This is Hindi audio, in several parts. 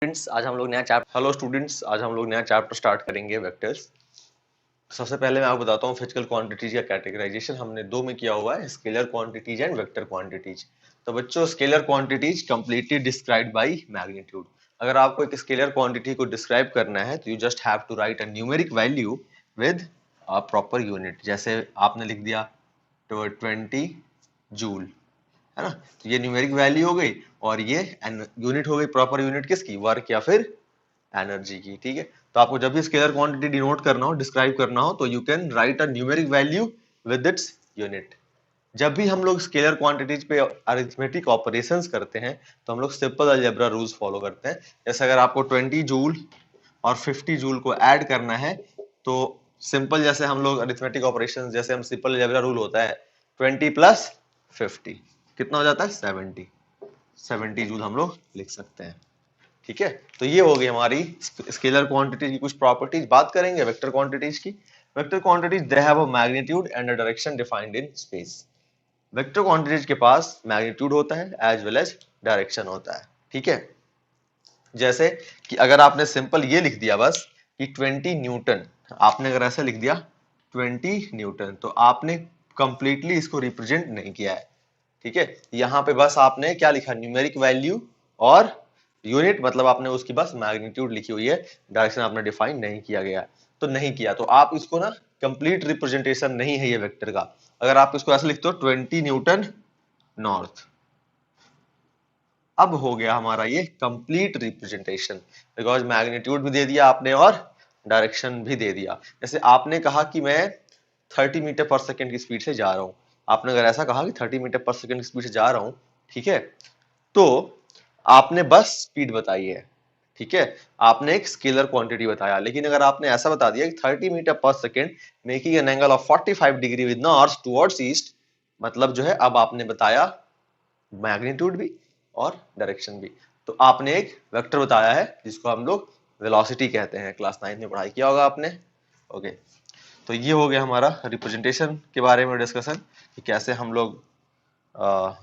स्टूडेंट्स आज हम लोग नया चैप्टर हेलो स्टूडेंट्स आज हम लोग नया चैप्टर स्टार्ट करेंगे वेक्टर्स। सबसे पहले मैं आपको बताता हूँ फिजिकल क्वांटिटीज का कैटेगराइजेशन हमने दो में किया हुआ है, scalar quantities and vector quantities. तो बच्चों scalar quantities completely described by magnitude. अगर आपको एक स्केलर क्वांटिटी को डिस्क्राइब करना है तो you just have to write a numeric value with a proper unit. जैसे आपने लिख दिया 20 जूल, है ना, तो ये न्यूमेरिक वैल्यू हो गई और ये यूनिट हो गई, प्रॉपर यूनिट किसकी, वर्क या फिर एनर्जी की। ठीक है, तो आपको जब भी स्केलर क्वांटिटी डिनोट करना हो, डिस्क्राइब करना हो, तो you can write a numeric value with its unit. जब भी हम लोग स्केलर क्वांटिटीज पे अरिथमेटिक ऑपरेशंस करते हैं तो हम लोग सिंपल अलजेब्रा रूल्स फॉलो करते हैं। जैसे अगर आपको 20 जूल और 50 जूल को ऐड करना है तो सिंपल जैसे हम लोग अरिथमेटिक ऑपरेशंस, जैसे हम सिंपल अलजेब्रा रूल होता है 20 प्लस 50 कितना हो जाता है 70 जूल हम लोग लिख सकते हैं। ठीक है, तो ये हो गई हमारी स्केलर क्वांटिटी की कुछ प्रॉपर्टीज। बात करेंगे वेक्टर क्वांटिटीज की। Vector quantities they have a magnitude and a direction defined in space. Vector quantities के पास मैग्नीट्यूड होता है एज वेल एज डायरेक्शन होता है। ठीक है, जैसे कि अगर आपने सिंपल ये लिख दिया बस कि 20 न्यूटन, आपने अगर ऐसा लिख दिया 20 न्यूटन, तो आपने कंप्लीटली इसको रिप्रेजेंट नहीं किया है। ठीक है, यहाँ पे बस आपने क्या लिखा, न्यूमेरिक वैल्यू और यूनिट, मतलब आपने उसकी बस मैग्नीट्यूड लिखी हुई है, डायरेक्शन आपने डिफाइन नहीं किया गया। तो नहीं किया तो आप इसको ना, कंप्लीट रिप्रेजेंटेशन नहीं है ये वेक्टर का। अगर आप इसको ऐसे लिखते हो 20 न्यूटन नॉर्थ, अब हो गया हमारा ये कंप्लीट रिप्रेजेंटेशन, बिकॉज मैग्नीट्यूड भी दे दिया आपने और डायरेक्शन भी दे दिया। जैसे आपने कहा कि मैं 30 मीटर पर सेकेंड की स्पीड से जा रहा हूं, आपने अगर ऐसा कहा कि 30 मीटर पर सेकेंड की स्पीड से जा रहा हूं, ठीक है, तो आपने बस स्पीड बताई है। ठीक है, आपने एक स्केलर क्वांटिटी बताया, लेकिन अगर आपने ऐसा बता दिया कि 30 मीटर पर second making an angle of 45 degree with north towards east, मतलब जो है अब आपने बताया मैग्नीट्यूड भी और डायरेक्शन भी। तो आपने एक वेक्टर बताया है जिसको हम लोग वेलोसिटी कहते हैं, क्लास 9 में पढ़ाई किया होगा आपने। ओके, तो ये हो गया हमारा रिप्रेजेंटेशन के बारे में डिस्कशन कि कैसे हम लोग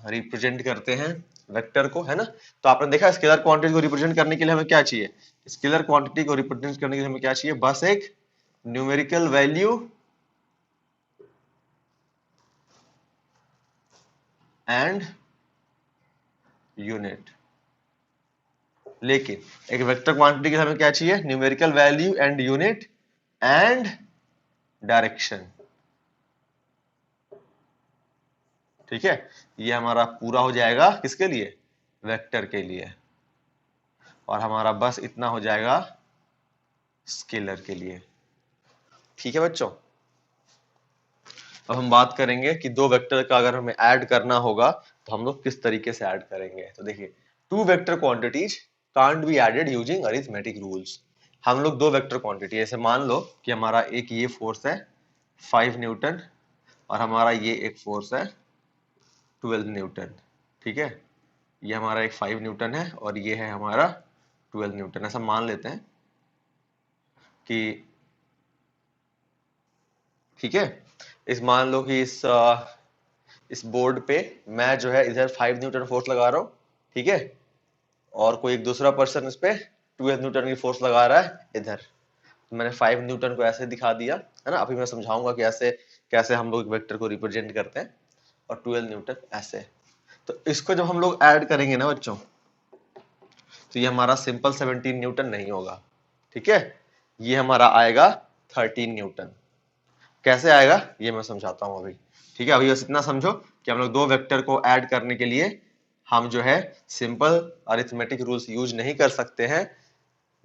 रिप्रेजेंट करते हैं वेक्टर को, है ना। तो आपने देखा स्केलर क्वांटिटी को रिप्रेजेंट करने के लिए हमें क्या चाहिए, स्केलर क्वांटिटी को रिप्रेजेंट करने के लिए हमें क्या चाहिए, बस एक न्यूमेरिकल वैल्यू एंड यूनिट। लेकिन एक वेक्टर क्वांटिटी के लिए हमें क्या चाहिए, numerical value and unit and direction. ठीक है, ये हमारा पूरा हो जाएगा किसके लिए, वेक्टर के लिए, और हमारा बस इतना हो जाएगा स्केलर के लिए। ठीक है बच्चों, अब हम बात करेंगे कि दो वेक्टर का अगर हमें ऐड करना होगा तो हम लोग किस तरीके से ऐड करेंगे। तो देखिए, two vector quantities can't be added using arithmetic rules. हम लोग दो वेक्टर क्वांटिटी, ऐसे मान लो कि हमारा एक ये फोर्स है 5 न्यूटन और हमारा ये एक फोर्स है 12 न्यूटन। ठीक है, ये हमारा एक 5 न्यूटन है और ये है हमारा 12 न्यूटन। ऐसा मान लेते हैं कि, ठीक है, इस मान लो कि इस बोर्ड पे मैं जो है इधर 5 न्यूटन फोर्स लगा रहा हूं, ठीक है, और कोई एक दूसरा पर्सन इस पे 12 न्यूटन की फोर्स लगा रहा है इधर। तो मैंने 5 न्यूटन को ऐसे दिखा दिया, है ना। अभी मैं समझाऊंगा कि ऐसे कैसे हम लोग वेक्टर को रिप्रेजेंट करते हैं, और 12 न्यूटन ऐसे। तो इसको जब हम लोग ऐड करेंगे ना बच्चों, तो ये हमारा सिंपल 17 न्यूटन नहीं होगा। ठीक है, ये हमारा आएगा 13 न्यूटन। कैसे आएगा ये मैं समझाता हूं अभी। ठीक है, अभी बस इतना समझो कि हम लोग दो वेक्टर को ऐड करने के लिए हम जो है सिंपल अरिथमेटिक रूल्स यूज नहीं कर सकते हैं।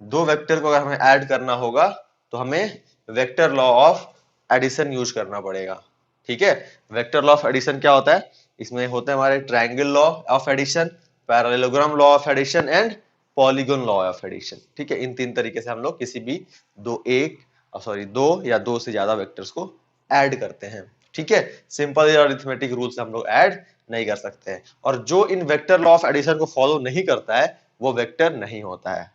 दो वेक्टर को अगर हमें ऐड करना होगा तो हमें vector law of addition use करना पड़ेगा। ठीक है, वेक्टर लॉ ऑफ एडिशन क्या होता है, इसमें होते हैं हमारे triangle law of addition, parallelogram law of addition and polygon law of addition. ठीक है, इन तीन तरीके से हम लोग किसी भी दो या दो से ज्यादा वेक्टर्स को ऐड करते हैं। ठीक है, सिंपल अरिथमेटिक रूल से हम लोग ऐड नहीं कर सकते हैं, और जो इन वेक्टर लॉ ऑफ एडिशन को फॉलो नहीं करता है वो वेक्टर नहीं होता है।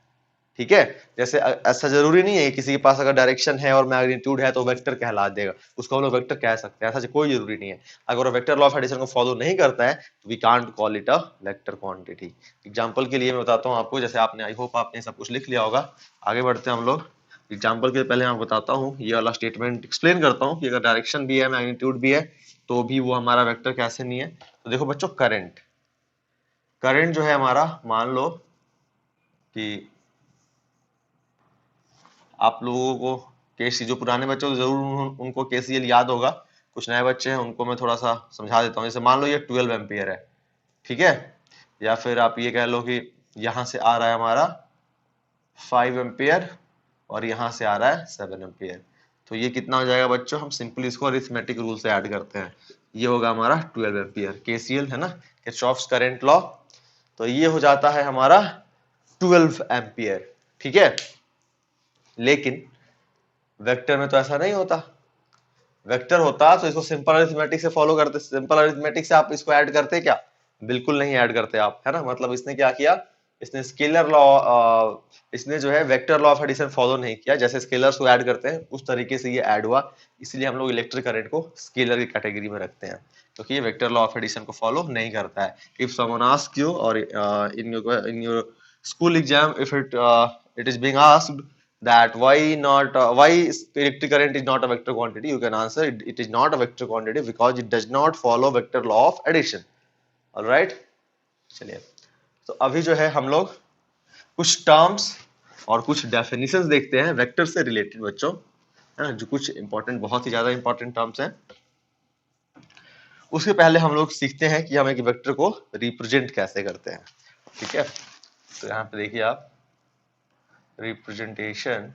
ठीक है। जैसे ऐसा जरूरी नहीं है किसी के पास अगर डायरेक्शन है और मैग्नीट्यूड है तो वेक्टर कहला देगा, उसको हम लोग वेक्टर कह सकते हैं, ऐसा कोई जरूरी नहीं है। अगर वो वेक्टर लॉ ऑफ एडिशन को फॉलो नहीं करता है तो we can't call it a vector quantity. Example के लिए मैं बताता हूँ आपको, जैसे आपने आई होप आपने सब कुछ लिख लिया होगा। आगे बढ़ते हैं हम लोग। एग्जाम्पल के पहले मैं बताता हूँ, ये वाला स्टेटमेंट एक्सप्लेन करता हूँ कि अगर डायरेक्शन भी है मैग्नीट्यूड भी है तो भी वो हमारा वेक्टर कैसे नहीं है। तो देखो बच्चों, करंट करंट जो है हमारा, मान लो कि आप लोगों को केसी, जो पुराने बच्चे तो जरूर उनको केसीएल याद होगा, कुछ नए बच्चे हैं उनको मैं थोड़ा सा समझा देता हूँ। जैसे मान लो ये 12 एम्पियर है, ठीक है, या फिर आप ये कह लो कि यहां से आ रहा है हमारा 5 एम्पियर और यहां से आ रहा है 7 एम्पियर। तो ये कितना हो जाएगा बच्चों, हम सिंपली इसको अरिथमेटिक रूल से ऐड करते हैं, ये होगा हमारा 12 एम्पियर, केसीएल है ना, किरचॉफ्स करंट लॉ। तो ये हो जाता है हमारा 12 एम्पियर, ठीक है। लेकिन वेक्टर में तो ऐसा नहीं होता। वेक्टर होता तो इसको सिंपल अरिथमेटिक से फॉलो करते, सिंपल अरिथमेटिक से आप इसको ऐड करते क्या, बिल्कुल नहीं ऐड करते आप, है ना। मतलब इसने क्या किया, इसने स्केलर लॉ, इसने जो है vector law of addition follow नहीं किया। जैसे स्केलर्स को ऐड करते हैं उस तरीके से ये ऐड हुआ, इसलिए हम लोग इलेक्ट्रिक करंट को स्केलर की कैटेगरी में रखते हैं, क्योंकि ये वेक्टर लॉ ऑफ एडिशन को फॉलो नहीं करता है। इफ समवन आस्क यू और in your school exam, if it is being asked that why electric current is not a vector quantity, you can answer it is not a vector quantity because it does not follow vector law of addition. all right, चलिए, तो अभी जो है हम लोग कुछ टर्म्स और कुछ डेफिनेशंस देखते हैं वेक्टर से रिलेटेड बच्चों, है ना, जो कुछ इंपॉर्टेंट, बहुत ही ज्यादा इंपॉर्टेंट टर्म्स हैं। उसके पहले हम लोग सीखते हैं कि हम एक वेक्टर को रिप्रेजेंट कैसे करते हैं, ठीक है। तो यहाँ पे देखिए आप, रिप्रेजेंटेशन,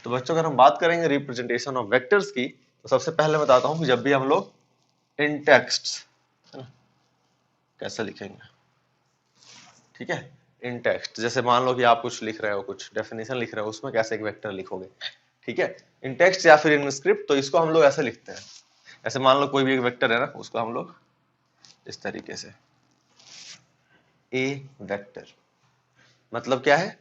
तो बच्चों अगर हम बात करेंगे रिप्रेजेंटेशन ऑफ वेक्टर्स की, तो सबसे पहले बताता हूं कि जब भी हम लोग इन टेक्स्ट, है ना, कैसे लिखेंगे, ठीक है। इन टेक्स्ट, जैसे मान लो कि आप कुछ लिख रहे हो, कुछ डेफिनेशन लिख रहे हो, उसमें कैसे एक वेक्टर लिखोगे, ठीक है। इन टेक्स्ट या फिर इन स्क्रिप्ट, तो इसको हम लोग ऐसे लिखते हैं। ऐसे मान लो कोई भी एक वेक्टर है ना, उसको हम लोग इस तरीके से, ए वेक्टर, मतलब क्या है,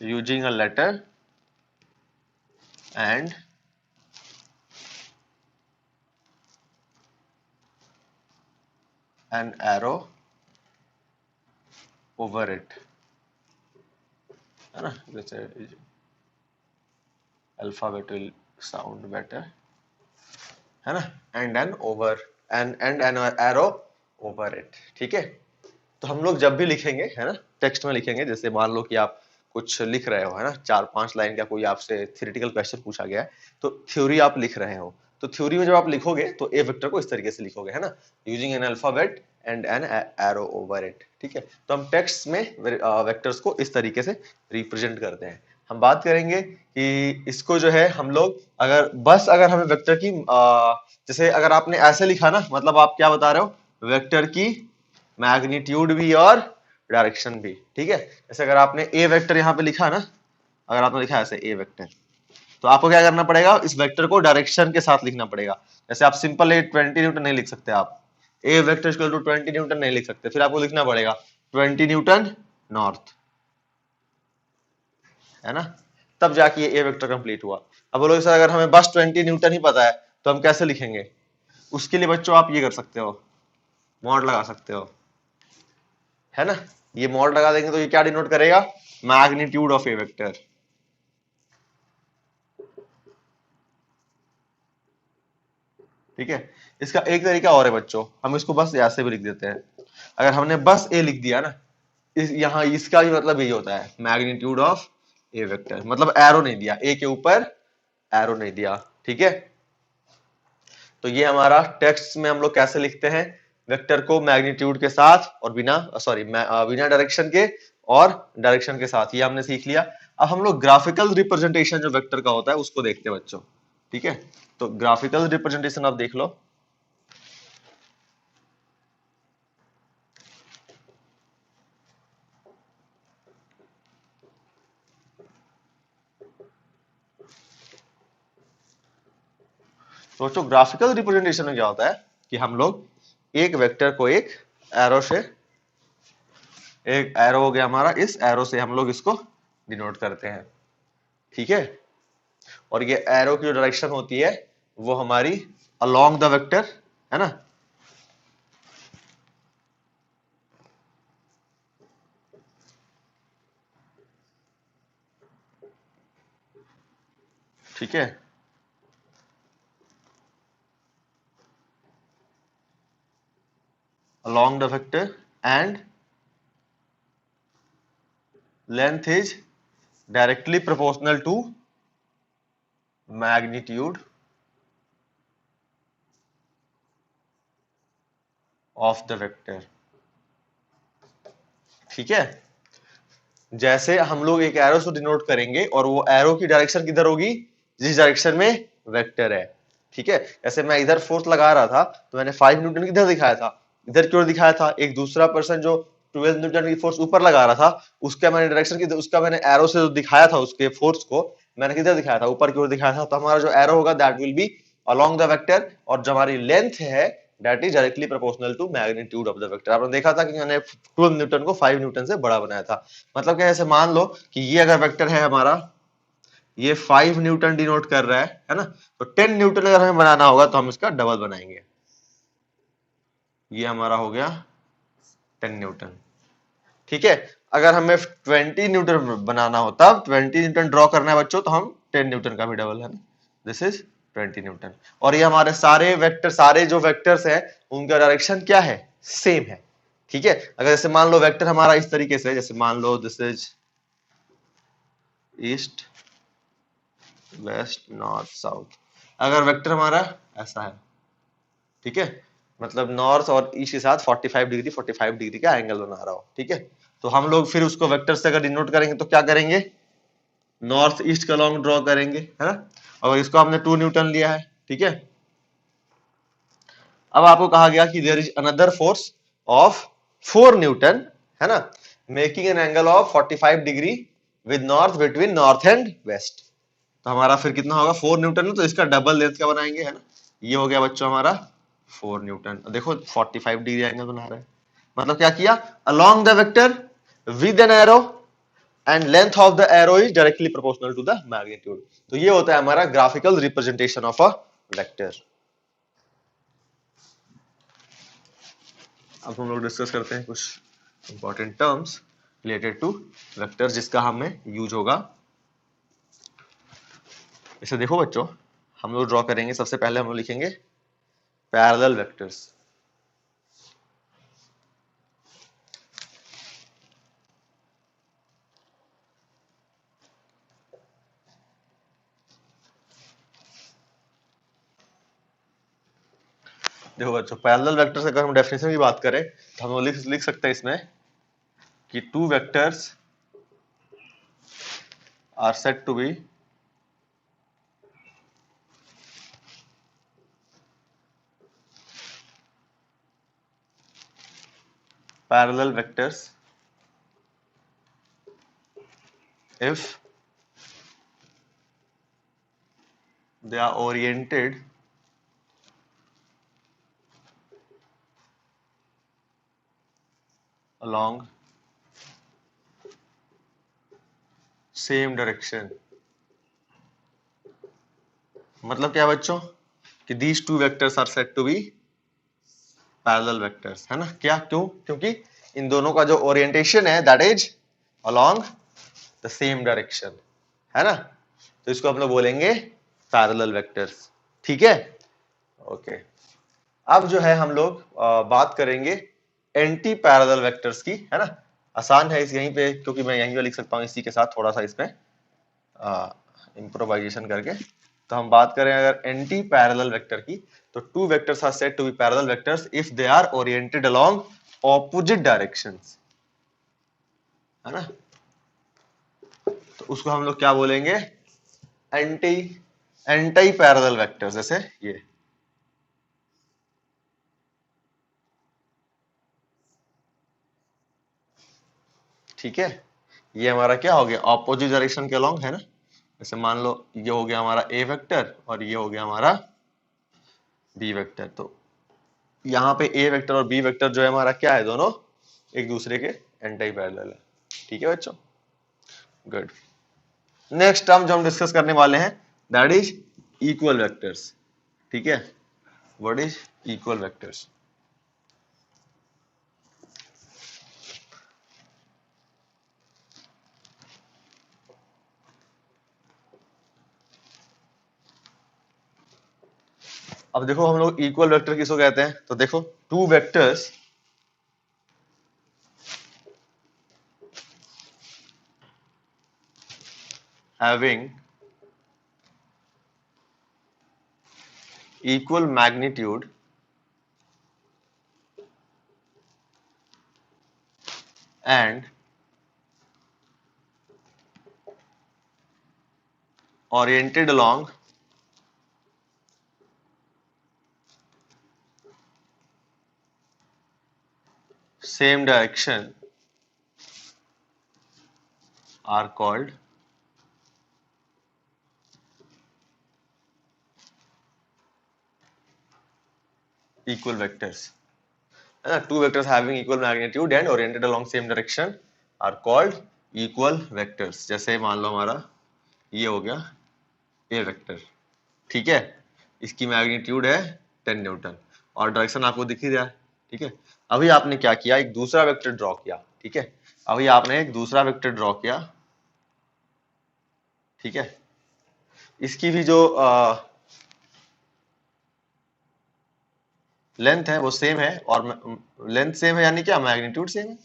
using a letter and an arrow over it, है ना, जैसे अल्फाबेट विल साउंड बेटर, है ना, and an over and an arrow over it, ठीक है। तो हम लोग जब भी लिखेंगे, है ना, टेक्स्ट में लिखेंगे, जैसे मान लो कि आप कुछ लिख रहे हो, है ना, 4-5 लाइन का कोई आपसे थ्योरेटिकल क्वेश्चन पूछा गया है, तो थ्योरी आप लिख रहे हो, तो थ्योरी में जब आप लिखोगे तो ए वेक्टर को इस तरीके से लिखोगे, है ना, using an alphabet and an arrow over it, ठीक है। तो हम टेक्स्ट में वेक्टर्स को इस तरीके से रिप्रेजेंट करते हैं। हम बात करेंगे कि इसको जो है हम लोग, अगर बस अगर हमें वेक्टर की जैसे अगर आपने ऐसे लिखा ना, मतलब आप क्या बता रहे हो, वेक्टर की मैग्नीट्यूड भी और डायरेक्शन भी, ठीक है। जैसे अगर आपने ए वेक्टर यहाँ पे लिखा ना, अगर आपने लिखा ऐसे ए वेक्टर, तो आपको क्या करना पड़ेगा, इस वेक्टर को डायरेक्शन के साथ लिखना पड़ेगा। जैसे आप सिंपल 20 न्यूटन नहीं लिख सकते, आप ए वेक्टर इक्वल टू 20 न्यूटन नहीं लिख सकते, फिर आपको लिखना पड़ेगा 20 न्यूटन नॉर्थ, है ना, तब जाके ए वेक्टर कंप्लीट हुआ। अब बोलोगे सर अगर हमें बस 20 न्यूटन ही पता है तो हम कैसे लिखेंगे, उसके लिए बच्चों आप ये कर सकते हो, मॉड लगा सकते हो, है ना। ये मॉड लगा देंगे तो ये क्या डिनोट करेगा, मैग्नीट्यूड ऑफ ए वेक्टर, ठीक है। इसका एक तरीका और है बच्चों, हम इसको बस ऐसे भी लिख देते हैं। अगर हमने बस ए लिख दिया ना, यहाँ इसका भी मतलब यही होता है, मैग्नीट्यूड ऑफ ए वेक्टर, मतलब एरो नहीं दिया, ए के ऊपर एरो नहीं दिया, ठीक है। तो ये हमारा टेक्स्ट में हम लोग कैसे लिखते हैं वेक्टर को, मैग्नीट्यूड के साथ और बिना बिना डायरेक्शन के और डायरेक्शन के साथ, ये हमने सीख लिया। अब हम लोग ग्राफिकल रिप्रेजेंटेशन जो वेक्टर का होता है उसको देखते हैं बच्चों, ठीक है। तो ग्राफिकल रिप्रेजेंटेशन आप देख लो, सोचो ग्राफिकल रिप्रेजेंटेशन में क्या होता है कि हम लोग एक वेक्टर को एक एरो से, एक एरो हो गया हमारा, इस एरो से हम लोग इसको डिनोट करते हैं, ठीक है। और ये एरो की जो डायरेक्शन होती है वो हमारी अलोंग द वेक्टर, है ना। ठीक है, along the vector and length is directly proportional to magnitude of the vector, ठीक है। जैसे हम लोग एक एरो से डिनोट करेंगे और वो एरो की डायरेक्शन किधर होगी, जिस डायरेक्शन में वेक्टर है, ठीक है। जैसे मैं इधर फोर्स लगा रहा था तो मैंने 5 न्यूटन किधर दिखाया था, इधर क्यों दिखाया था। एक दूसरा पर्सन जो 12 न्यूटन की फोर्स ऊपर लगा रहा था, उसका मैंने डायरेक्शन की, उसका मैंने एरो से जो दिखाया था, उसके फोर्स को मैंने किधर दिखाया था, ऊपर की ओर दिखाया था। तो हमारा जो एरो होगा that will be along the vector, और जो हमारी लेंथ है that is directly proportional to magnitude of the vector. आपने देखा था कि मैंने 12 न्यूटन को 5 न्यूटन से बड़ा बनाया था। मतलब क्या, ऐसे मान लो कि ये अगर वेक्टर है हमारा, ये 5 न्यूटन डिनोट कर रहा है ना, तो 10 न्यूटन अगर हमें बनाना होगा तो हम इसका डबल बनाएंगे। ये हमारा हो गया 10 न्यूटन, ठीक है। अगर हमें 20 न्यूटन बनाना हो, तब 20 न्यूटन ड्रॉ करना है बच्चों, तो हम 10 न्यूटन का भी डबल है ना, दिस इज 20 न्यूटन। और ये हमारे सारे वेक्टर, सारे जो वेक्टर्स हैं उनका डायरेक्शन क्या है, सेम है, ठीक है। अगर जैसे मान लो वेक्टर हमारा इस तरीके से, जैसे मान लो this is east west north south, अगर वेक्टर हमारा ऐसा है, ठीक है, मतलब नॉर्थ और ईस्ट के साथ 45 डिग्री 45 डिग्री का एंगल बना रहा हो, ठीक है। तो हम लोग फिर उसको वेक्टर से अगर डिनोट करेंगे तो क्या करेंगे, नॉर्थ ईस्ट का लॉन्ग ड्रॉ करेंगे, है ना। और इसको हमने 2 न्यूटन लिया है, ठीक है। अब आपको कहा गया कि there is another force of 4 newton, है ना, making an angle of 45 degree with north between north and west. तो हमारा फिर कितना होगा, 4 न्यूटन है, तो इसका डबल लेंथ का बनाएंगे, है ना। ये हो गया बच्चों हमारा 4 न्यूटन। देखो 45 डिग्री एंगल बना रहा है, मतलब क्या किया, along the vector with an arrow and length of the arrow is directly proportional to the magnitude. तो ये होता है हमारा graphical representation of a vector. अब हम लोग डिस्कस करते हैं कुछ important terms related to vector जिसका हमें यूज होगा। इसे देखो बच्चों, हम लोग ड्रॉ करेंगे, सबसे पहले हम लोग लिखेंगे पैरेलल वेक्टर्स। देखो बच्चों, पैरेलल वेक्टर्स अगर हम डेफिनेशन की बात करें तो हम लोग लिख सकते हैं इसमें कि two vectors are said to be parallel vectors if they are oriented along same direction। मतलब क्या बच्चों कि these two vectors are said to be parallel vectors, है ना। क्या, क्यों, क्योंकि इन दोनों का जो ओरिएंटेशन है that is along the same direction, है ना। तो इसको हम लोग बोलेंगे पैरेलल वेक्टर्स, ठीक है। ओके, अब जो है हम लोग बात करेंगे एंटी पैरेलल वेक्टर्स की, है ना। आसान है इस यहीं पे, क्योंकि मैं यहीं पे लिख सकता हूँ इसी के साथ थोड़ा सा इसमें इम्प्रोवाइजेशन करके। तो हम बात करें अगर एंटी पैरेलल वेक्टर की, तो two vectors are said to be parallel vectors if they are oriented along opposite directions, है ना। तो उसको हम लोग क्या बोलेंगे, एंटी एंटी पैरेलल वेक्टर्स। जैसे ये, ठीक है, ये हमारा क्या हो गया, ऑपोजिट डायरेक्शन के अलोंग, है ना। जैसे मान लो ये हो गया हमारा ए वेक्टर और ये हो गया हमारा बी वेक्टर। तो यहाँ पे ए वेक्टर और बी वेक्टर जो है हमारा क्या है, दोनों एक दूसरे के एंटी पैरेलल है। ठीक है बच्चों, गुड। नेक्स्ट टर्म जो हम डिस्कस करने वाले हैं दैट इज इक्वल वेक्टर्स। ठीक है, व्हाट इज इक्वल वेक्टर्स? अब देखो हम लोग इक्वल वेक्टर किसको कहते हैं, तो देखो two vectors having equal magnitude and oriented along same direction are called equal vectors. Two vectors having equal magnitude and oriented along same direction are called equal vectors. जैसे मान लो हमारा ये हो गया ए वेक्टर, ठीक है, इसकी मैग्नीट्यूड है 10 न्यूटन और डायरेक्शन आपको दिख ही रहा है। ठीक है, अभी आपने क्या किया, एक दूसरा वेक्टर ड्रॉ किया। ठीक है, अभी आपने एक दूसरा वेक्टर ड्रॉ किया। ठीक है, इसकी भी जो लेंथ है वो सेम है, और लेंथ सेम है यानी क्या, मैग्नीट्यूड सेम है।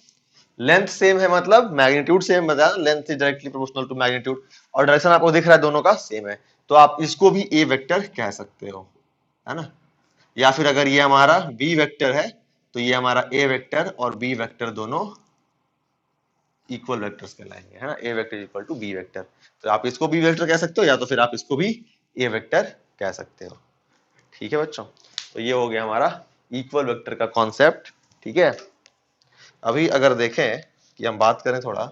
लेंथ सेम है मतलब मैग्नीट्यूड सेम, बताया length is directly proportional to magnitude, और डायरेक्शन आपको दिख रहा है दोनों का सेम है, तो आप इसको भी ए वेक्टर कह सकते हो, है ना। या फिर अगर ये हमारा बी वेक्टर है तो ये हमारा ए वेक्टर और बी वेक्टर दोनों इक्वल वेक्टर्स कहलाएंगे, है ना। A vector equal to B vector, तो आप इसको बी वेक्टर कह सकते हो या तो फिर आप इसको भी ए वेक्टर कह सकते हो। ठीक है बच्चों, तो ये हो गया हमारा इक्वल वेक्टर का कॉन्सेप्ट। ठीक है, अभी अगर देखें कि हम बात करें थोड़ा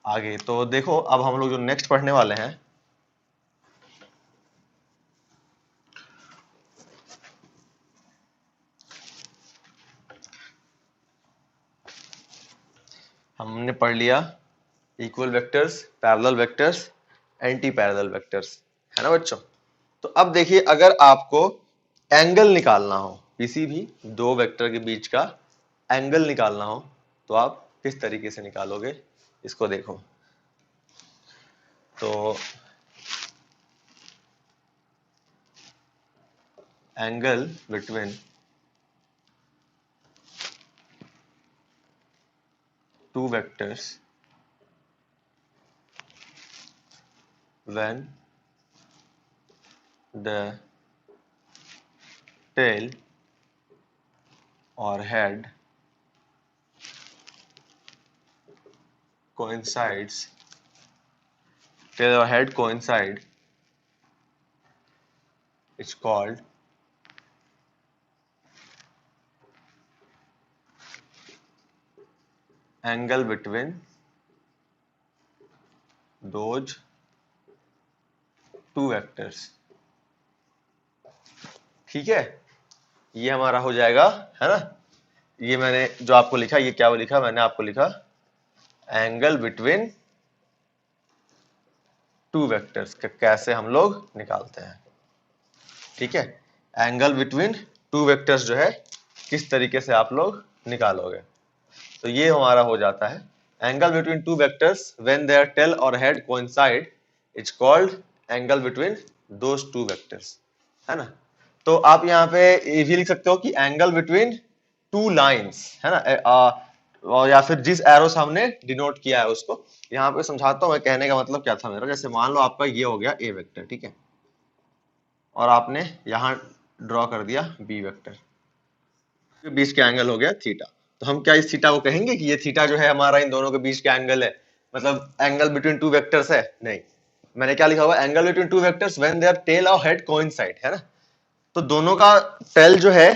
आगे, तो देखो अब हम लोग जो नेक्स्ट पढ़ने वाले हैं हमने पढ़ लिया equal vectors, parallel vectors, anti parallel vectors, है ना बच्चों। तो अब देखिए अगर आपको एंगल निकालना हो, किसी भी दो वेक्टर के बीच का एंगल निकालना हो, तो आप किस तरीके से निकालोगे, इसको देखो। तो angle between two vectors when the tail or head coincides, tail or head coincide, it's called angle between those two vectors। ठीक है, ये हमारा हो जाएगा, है ना। ये मैंने जो आपको लिखा, ये क्या लिखा, मैंने आपको लिखा एंगल बिटवीन टू वेक्टर्स, कैसे हम लोग निकालते हैं। ठीक है, एंगल बिटवीन टू वेक्टर्स जो है किस तरीके से आप लोग निकालोगे, तो ये हमारा हो जाता है angle between two vectors when their tail और head coincide is called angle between those two vectors, है ना। तो आप यहाँ पे ये भी लिख सकते हो कि एंगल बिटवीन टू लाइंस, है ना, और या फिर जिस एरो से हमने डिनोट किया है उसको यहाँ पे समझाता हूँ मैं। कहने का मतलब क्या था मेरा, जैसे मान लो आपका ये हो गया ए वेक्टर, ठीक है, और आपने यहाँ ड्रॉ कर दिया बी वेक्टर, बीच का एंगल हो गया थीटा। तो हम क्या इस थीटा को कहेंगे कि ये थीटा जो है हमारा इन दोनों के बीच का एंगल है, मतलब एंगल बिटवीन टू वेक्टर्स है? नहीं, मैंने क्या लिखा हुआ, angle between two vectors when their tail और हेड कोइंसाइड, है ना। तो दोनों का टेल जो है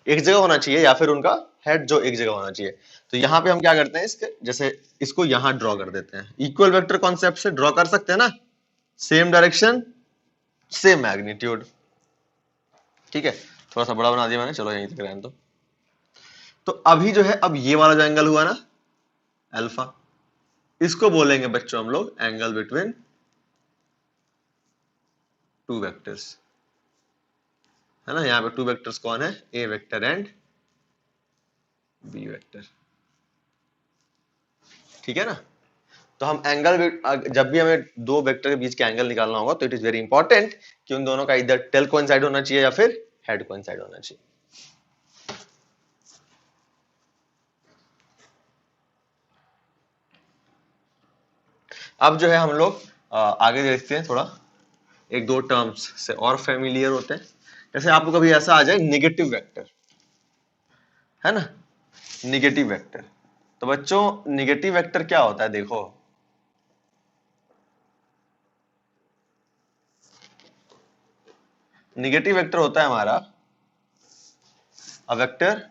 एक जगह होना चाहिए या फिर उनका हेड जो एक जगह होना चाहिए। तो यहाँ पे हम क्या करते हैं, इसके जैसे इसको यहाँ ड्रॉ कर देते हैं। इक्वल वेक्टर कॉन्सेप्ट से ड्रॉ कर सकते हैं ना, सेम डायरेक्शन सेम मैग्नीट्यूड। ठीक है, थोड़ा सा बड़ा बना दिया मैंने, चलो यहीं तक रहने दो। तो अभी जो है, अब ये वाला जो एंगल हुआ ना अल्फा, इसको बोलेंगे बच्चों हम लोग एंगल बिटवीन टू वेक्टर्स, है ना। यहाँ पे टू वेक्टर्स कौन है, ए वेक्टर एंड बी वेक्टर। ठीक है ना। तो हम एंगल, जब भी हमें दो वेक्टर के बीच का एंगल निकालना होगा तो इट इज वेरी इंपॉर्टेंट कि उन दोनों का इधर टेल कोइंसाइड होना चाहिए या फिर हेड कोइंसाइड होना चाहिए। अब जो है हम लोग आगे देखते हैं, थोड़ा एक दो टर्म्स से और फेमिलियर होते हैं। जैसे आपको कभी ऐसा आ जाए नेगेटिव वेक्टर, है ना, नेगेटिव वेक्टर। तो बच्चों नेगेटिव वेक्टर क्या होता है, देखो नेगेटिव वेक्टर होता है हमारा a vector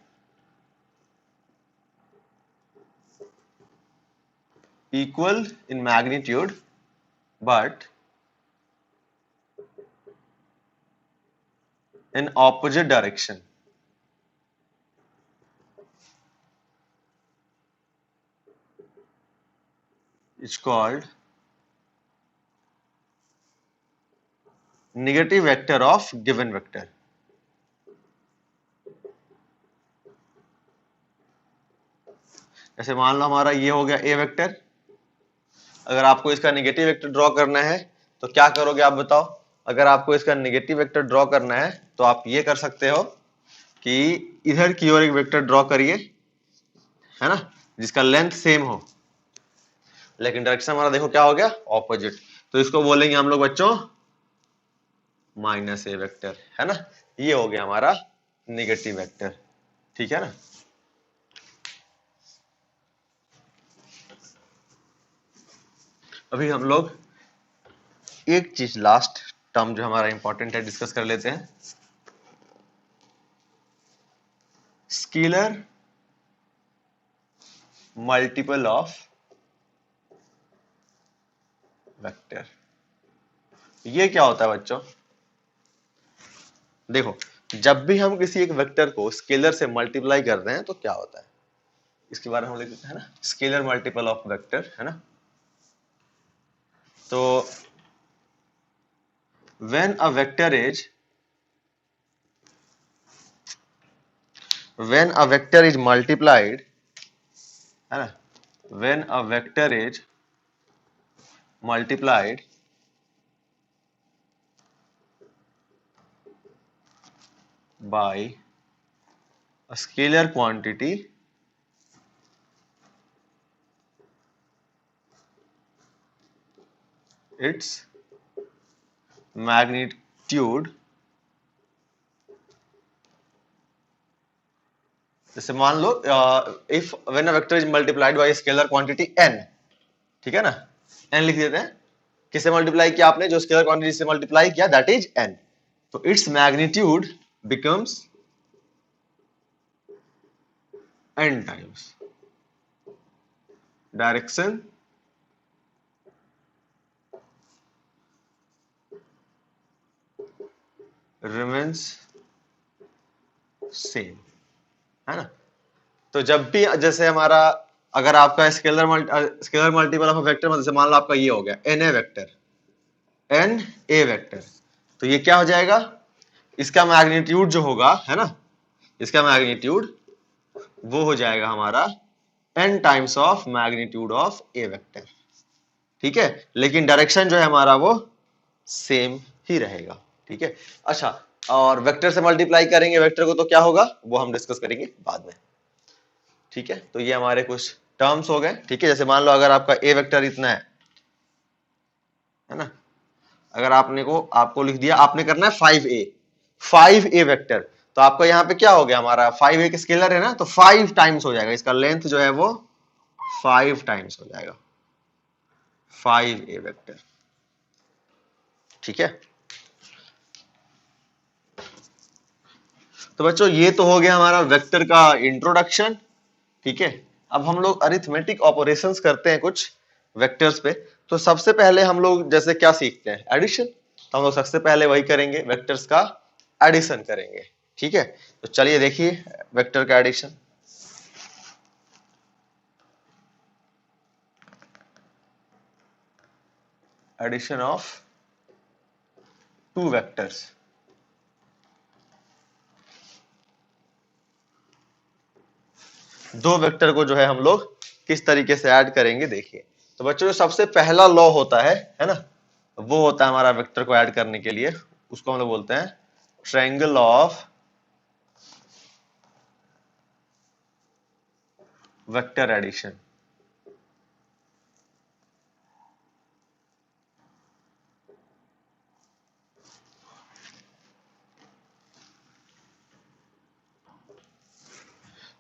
equal in magnitude but in opposite direction. It's called negative vector of given vector. जैसे मान लो हमारा ये हो गया ए वेक्टर, अगर आपको इसका नेगेटिव वेक्टर ड्रॉ करना है तो क्या करोगे आप बताओ। अगर आपको इसका नेगेटिव वेक्टर ड्रॉ करना है तो आप ये कर सकते हो कि इधर की ओर एक वेक्टर ड्रॉ करिए, है ना, जिसका लेंथ सेम हो, लेकिन डायरेक्शन हमारा देखो क्या हो गया, ऑपोजिट। तो इसको बोलेंगे हम लोग बच्चों माइनस ए वेक्टर, है ना। ये हो गया हमारा नेगेटिव वेक्टर। ठीक है ना। अभी हम लोग एक चीज लास्ट टर्म जो हमारा इंपॉर्टेंट है डिस्कस कर लेते हैं, स्केलर मल्टीपल ऑफ वेक्टर। ये क्या होता है बच्चों, देखो जब भी हम किसी एक वेक्टर को स्केलर से मल्टीप्लाई करते हैं तो क्या होता है, इसके बारे में हम लिख देते हैं ना, स्केलर मल्टीपल ऑफ वेक्टर, है ना। तो when a vector is multiplied, है ना, when a vector is multiplied by a scalar quantity, its magnitude, जैसे मान लो if when a vector is multiplied by scalar quantity n, ठीक है ना, n लिख देते हैं, किससे मल्टीप्लाई किया आपने, जो स्केलर क्वांटिटी से मल्टीप्लाई किया दैट इज n, तो its magnitude becomes n times direction remains same, है ना। तो जब भी जैसे हमारा अगर आपका स्केलर मल्टीपल ऑफ वेक्टर, मतलब जैसे मान लो आपका ये हो गया an A vector, an A vector, तो ये क्या हो जाएगा, इसका मैग्नीट्यूड जो होगा, है ना, इसका मैग्नीट्यूड वो हो जाएगा हमारा n times of magnitude of A vector. ठीक है, लेकिन डायरेक्शन जो है हमारा वो सेम ही रहेगा। ठीक है, अच्छा, और वेक्टर से मल्टीप्लाई करेंगे वेक्टर को तो क्या होगा वो हम डिस्कस करेंगे बाद में। ठीक है, तो ये हमारे कुछ टर्म्स हो गए। ठीक है, जैसे मान लो अगर आपका ए वेक्टर इतना है ना, अगर आपको लिख दिया, आपने करना है 5a वेक्टर, तो आपका यहाँ पे क्या हो गया, हमारा 5a का स्केलर है ना, तो 5 टाइम्स हो जाएगा, इसका लेंथ जो है वो 5 टाइम्स हो जाएगा, 5a वेक्टर। ठीक है, तो बच्चों ये तो हो गया हमारा वेक्टर का इंट्रोडक्शन। ठीक है, अब हम लोग अरिथमेटिक ऑपरेशंस करते हैं कुछ वेक्टर्स पे। तो सबसे पहले हम लोग जैसे क्या सीखते हैं, एडिशन, तो हम लोग सबसे पहले वही करेंगे, वेक्टर्स का एडिशन करेंगे। ठीक है, तो चलिए देखिए वेक्टर का addition. Addition of two vectors. दो वेक्टर को जो है हम लोग किस तरीके से ऐड करेंगे देखिए। तो बच्चों जो सबसे पहला लॉ होता है ना, वो होता है हमारा वेक्टर को ऐड करने के लिए, उसको हम लोग बोलते हैं ट्रायंगल ऑफ वेक्टर एडिशन।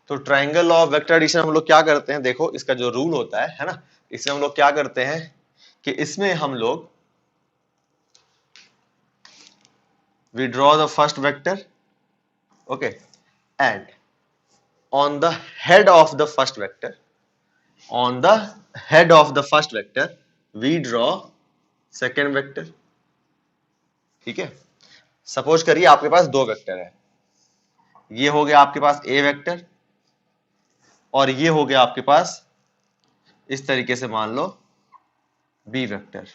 तो ट्रायंगल ऑफ वेक्टर एडिशन हम लोग क्या करते हैं, देखो इसका जो रूल होता है ना, इसमें हम लोग क्या करते हैं कि इसमें हम लोग we draw the first vector, okay, and on the head of the first vector, on the head of the first vector we draw second vector। ठीक है, सपोज करिए आपके पास दो वेक्टर है, ये हो गया आपके पास ए वेक्टर और ये हो गया आपके पास इस तरीके से मान लो बी वेक्टर।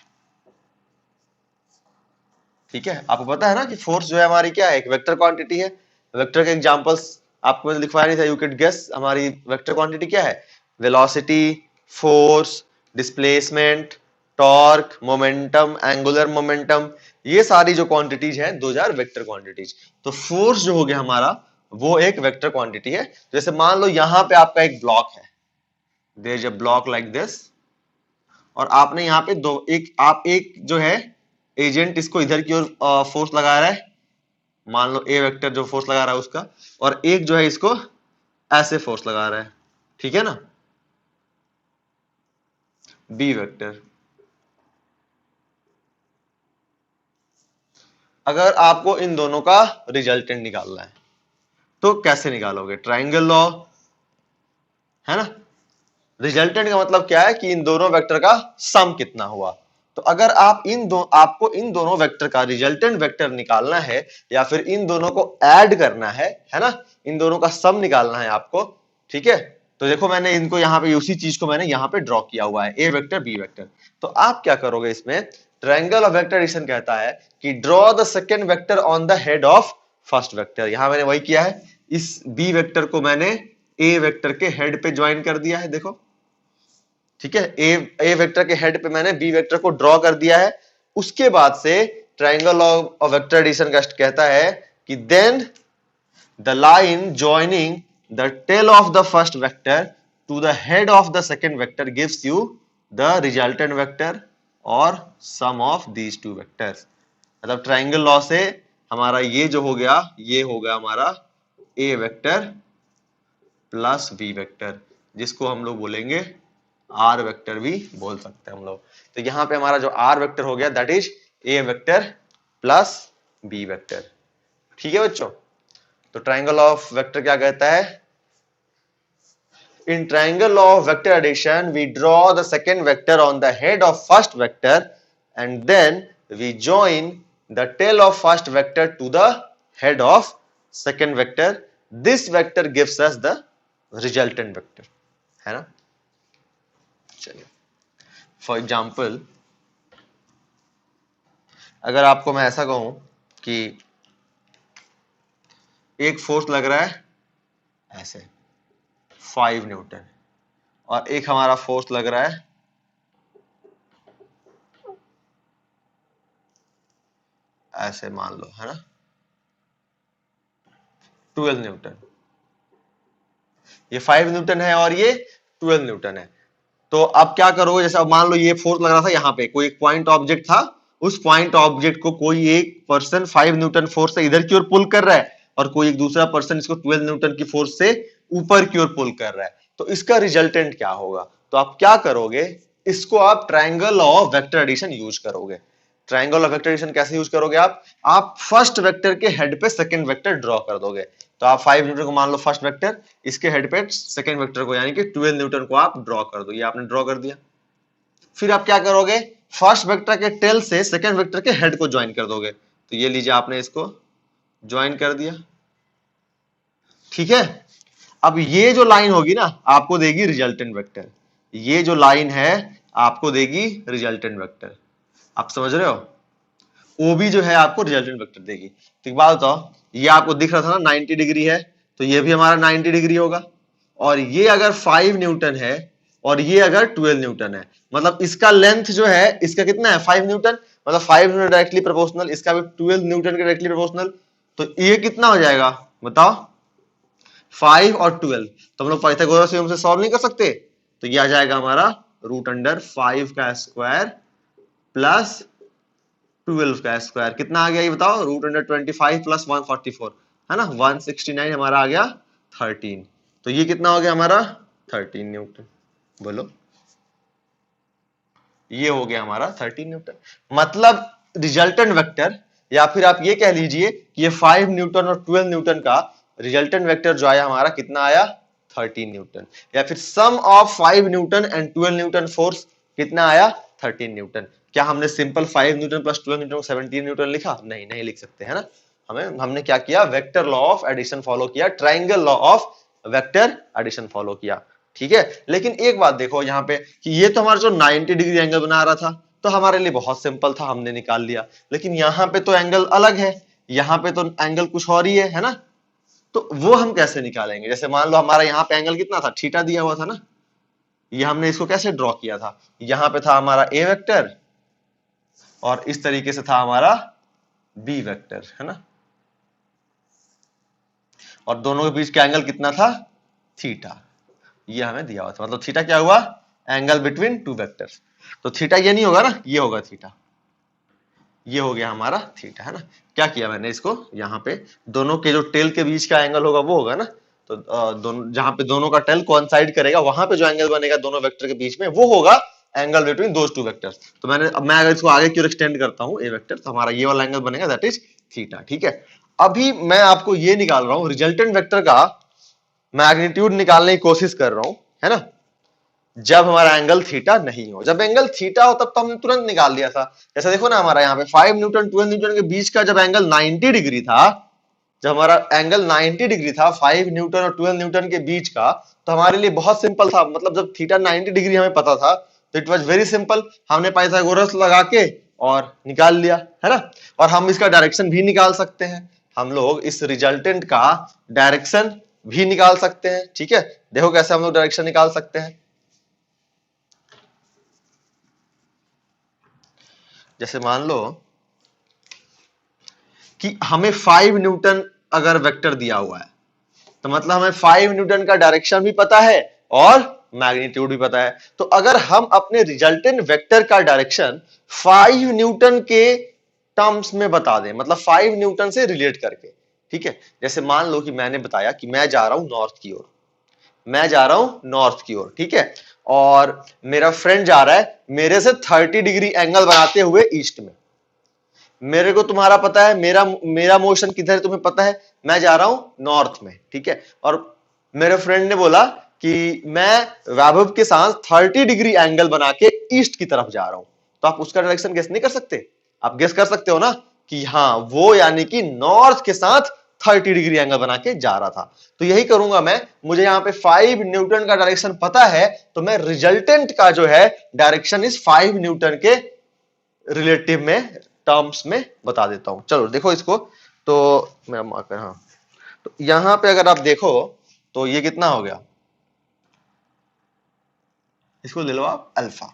ठीक है, आपको पता है ना कि फोर्स जो है हमारी क्या है, एक वेक्टर क्वांटिटी है। वेक्टर के एग्जांपल्स आपको मैंने लिखवाया नहीं था, यू कैन गेस हमारी वेक्टर क्वांटिटी क्या है, velocity, force, displacement, torque, momentum, angular momentum, ये सारी जो क्वांटिटीज हैं 2000 वेक्टर क्वांटिटीज। तो फोर्स जो हो गया हमारा वो एक वेक्टर क्वांटिटी है। जैसे मान लो यहां पे आपका एक ब्लॉक है, there is a block like this, और आपने यहाँ पे आप एक जो है एजेंट इसको इधर की ओर फोर्स लगा रहा है, मान लो ए वेक्टर जो फोर्स लगा रहा है उसका, और एक जो है इसको ऐसे फोर्स लगा रहा है। ठीक है ना, बी वेक्टर। अगर आपको इन दोनों का रिजल्टेंट निकालना है तो कैसे निकालोगे, ट्रायंगल लॉ है ना। रिजल्टेंट का मतलब क्या है कि इन दोनों वेक्टर का सम कितना हुआ। तो अगर आपको इन दोनों वेक्टर का रिजल्टेंट वेक्टर निकालना है या फिर इन दोनों को ऐड करना है ना, इन दोनों का सम निकालना है आपको। ठीक है, तो देखो मैंने इनको यहाँ पे उसी चीज को मैंने यहाँ पे ड्रॉ किया हुआ है, ए वेक्टर बी वेक्टर। तो आप क्या करोगे इसमें, ट्रायंगल ऑफ वेक्टर एडिशन कहता है कि draw the second vector on the head of first vector. यहां मैंने वही किया है, इस बी वेक्टर को मैंने ए वेक्टर के हेड पे ज्वाइन कर दिया है, देखो। ठीक है, ए वेक्टर के हेड पे मैंने बी वेक्टर को ड्रॉ कर दिया है। उसके बाद से ट्रायंगल ऑफ वेक्टर एडिशन का कहता है कि then the line joining the tail of the first vector to the head of the second vector gives you the resultant vector और sum of these two vectors. मतलब ट्रायंगल लॉ से हमारा ये जो हो गया, ये हो गया हमारा A vector plus B vector, जिसको हम लोग बोलेंगे आर वेक्टर भी बोल सकते हैं हम लोग। तो यहां पे हमारा जो आर वेक्टर हो गया that is A vector plus B vector. ठीक है बच्चों, तो ट्रायंगल ऑफ वेक्टर क्या कहता है, in triangle of vector addition we draw the second vector on the head of first vector and then we join the tail of first vector to the head of second vector, this vector gives us the resultant vector, है ना। चलिए फॉर एग्जाम्पल अगर आपको मैं ऐसा कहूं कि एक फोर्स लग रहा है ऐसे 5 न्यूटन और एक हमारा फोर्स लग रहा है ऐसे, मान लो है ना 12 न्यूटन। ये 5 न्यूटन है और ये 12 न्यूटन है। तो अब क्या करोगे, जैसे अब मान लो ये फोर्स लग रहा था यहाँ पे, कोई एक पॉइंट ऑब्जेक्ट था, उस पॉइंट ऑब्जेक्ट को कोई एक पर्सन 5 न्यूटन फोर्स से इधर की ओर पुल कर रहा है और कोई एक दूसरा पर्सन इसको 12 न्यूटन की फोर्स से ऊपर की ओर पुल कर रहा है। तो इसका रिजल्टेंट क्या होगा, तो आप क्या करोगे, इसको आप triangle of vector addition use करोगे। ट्रायंगल ऑफ वेक्टर एडिशन कैसे यूज करोगे, आप फर्स्ट वेक्टर के हेड पे सेकंड वेक्टर ड्रॉ कर दोगे। तो आप 5 न्यूटन को मान लो फर्स्ट वेक्टर, इसके हेड पे सेकंड वेक्टर को यानी कि 12 न्यूटन को आप ड्रॉ कर दो। ये आपने ड्रॉ कर दिया। फिर आप क्या करोगे, फर्स्ट वेक्टर के टेल से सेकंड वेक्टर के हेड को ज्वाइन कर दोगे। तो ये लीजिए आपने इसको ज्वाइन कर दिया, ठीक है। अब ये जो लाइन होगी ना आपको देगी रिजल्टेंट वेक्टर, ये जो लाइन है आपको देगी रिजल्टेंट वेक्टर। आप समझ रहे हो, ओबी जो है आपको रिजल्टेंट वेक्टर देगी। तो एक बात बताओ, ये आपको दिख रहा था ना 90 डिग्री है, तो ये भी हमारा 90 डिग्री होगा। और ये अगर 5 न्यूटन है और ये अगर 12 न्यूटन है, मतलब इसका लेंथ जो है इसका कितना है 5 न्यूटन, मतलब 5 न्यूटन डायरेक्टली प्रोपोर्शनल, इसका भी 12 न्यूटन के डायरेक्टली प्रोपोर्शनल। तो ये कितना हो जाएगा बताओ, 5 और 12। तो हम लोग पाइथागोरस थ्योरम से सॉल्व नहीं कर सकते, तो ये आ जाएगा हमारा √5 का स्क्वायर प्लस 12 का स्क्वायर। कितना आ गया ये बताओ, √25 प्लस 144 है ना, 169 हमारा आ गया 13। तो ये कितना हो गया हमारा 13 न्यूटन। बोलो, ये हो गया हमारा 13 न्यूटन। मतलब रिजल्टेंट वेक्टर, या फिर आप ये कह लीजिए कि ये 5 न्यूटन और 12 न्यूटन का रिजल्टेंट वेक्टर जो आया हमारा कितना आया 13 न्यूटन। या फिर sum of 5 newton and 12 newton force कितना आया 13 न्यूटन। क्या हमने सिंपल 5 न्यूटन प्लस 12 न्यूटन को 17 न्यूटन लिखा? नहीं, नहीं लिख सकते, है ना। हमने क्या किया, vector law of addition follow किया, triangle law of vector addition follow किया, ठीक है। लेकिन एक बात देखो यहाँ पे कि ये तो हमारा जो 90 डिग्री एंगल बना रहा था तो हमारे लिए बहुत सिंपल था, हमने निकाल लिया। लेकिन यहाँ पे तो एंगल अलग है, यहाँ पे तो एंगल कुछ और ही है ना। तो वो हम कैसे निकालेंगे? जैसे मान लो हमारा यहाँ पे एंगल कितना था, थीटा दिया हुआ था ना, ये हमने इसको कैसे ड्रॉ किया था, यहाँ पे था हमारा ए वेक्टर और इस तरीके से था हमारा बी वेक्टर, है ना। और दोनों के बीच का एंगल कितना था, थीटा, ये हमें दिया हुआ था। मतलब थीटा क्या हुआ, एंगल बिटवीन टू वेक्टर्स। तो थीटा ये नहीं होगा ना, ये होगा थीटा, ये हो गया हमारा थीटा, है ना। क्या किया मैंने, इसको यहाँ पे दोनों के जो टेल के बीच का एंगल होगा वो होगा ना, तो दोनों जहां पे दोनों का टेल कोइंसाइड करेगा वहां पे जो एंगल बनेगा दोनों वेक्टर के बीच में वो होगा angle between those two vectors. तो मैं अगर इसको आगे क्यों एक्सटेंड करता हूँ ए वेक्टर, तो हमारा ये वाला एंगल बनेगा दैट इज थीटा, ठीक है। अभी मैं आपको ये निकाल रहा हूँ, रिजल्टेंट वेक्टर का मैग्नीट्यूड निकालने की कोशिश कर रहा हूं, है ना, जब हमारा एंगल थीटा नहीं हो। जब एंगल थीटा हो तब तो हमने तुरंत निकाल लिया था। जैसे देखो ना, हमारा यहाँ पे 5 न्यूटन 12 न्यूटन के बीच का जब एंगल 90 डिग्री था, जब हमारा एंगल 90 डिग्री था 5 न्यूटन और 12 न्यूटन के बीच का, तो हमारे लिए बहुत सिंपल था। मतलब जब थीटा 90 डिग्री हमें पता था तो इट वाज वेरी सिंपल, हमने पाइथागोरस लगा के और निकाल लिया, है ना। और हम इसका डायरेक्शन भी निकाल सकते हैं, हम लोग इस रिजल्टेंट का डायरेक्शन भी निकाल सकते हैं, ठीक है। देखो कैसे हम लोग डायरेक्शन निकाल सकते हैं। जैसे मान लो कि हमें 5 न्यूटन अगर वेक्टर दिया हुआ है, तो मतलब हमें 5 न्यूटन का डायरेक्शन भी पता है और मैग्नीट्यूड भी पता है। तो अगर हम अपने रिजल्टेंट वेक्टर का डायरेक्शन 5 न्यूटन के टर्म्स में बता दें, मतलब 5 न्यूटन से रिलेट करके, ठीक है। जैसे मान लो कि मैंने बताया कि मैं जा रहा हूं नॉर्थ की ओर, मैं जा रहा हूं नॉर्थ की ओर, ठीक है, और मेरा फ्रेंड जा रहा है मेरे से 30 डिग्री एंगल बनाते हुए ईस्ट में। मेरे को तुम्हारा पता है, मेरा मोशन किधर है तुम्हें पता है, मैं जा रहा हूं नॉर्थ में, ठीक है। और मेरे फ्रेंड ने बोला कि मैं वैभव के साथ 30 डिग्री एंगल बना के ईस्ट की तरफ जा रहा हूं। तो आप उसका डायरेक्शन गेस नहीं कर सकते? आप गेस कर सकते हो ना कि हाँ वो यानी कि नॉर्थ के साथ 30 डिग्री एंगल बना के जा रहा था। तो यही करूंगा मैं, मुझे यहाँ पे 5 न्यूटन का डायरेक्शन पता है, तो मैं रिजल्टेंट का जो है डायरेक्शन इस 5 न्यूटन के रिलेटिव में टर्म्स में बता देता हूं। चलो देखो इसको, तो मैं मार्कर, हाँ, तो यहां पे अगर आप देखो तो ये कितना हो गया, इसको ले लो आप अल्फा,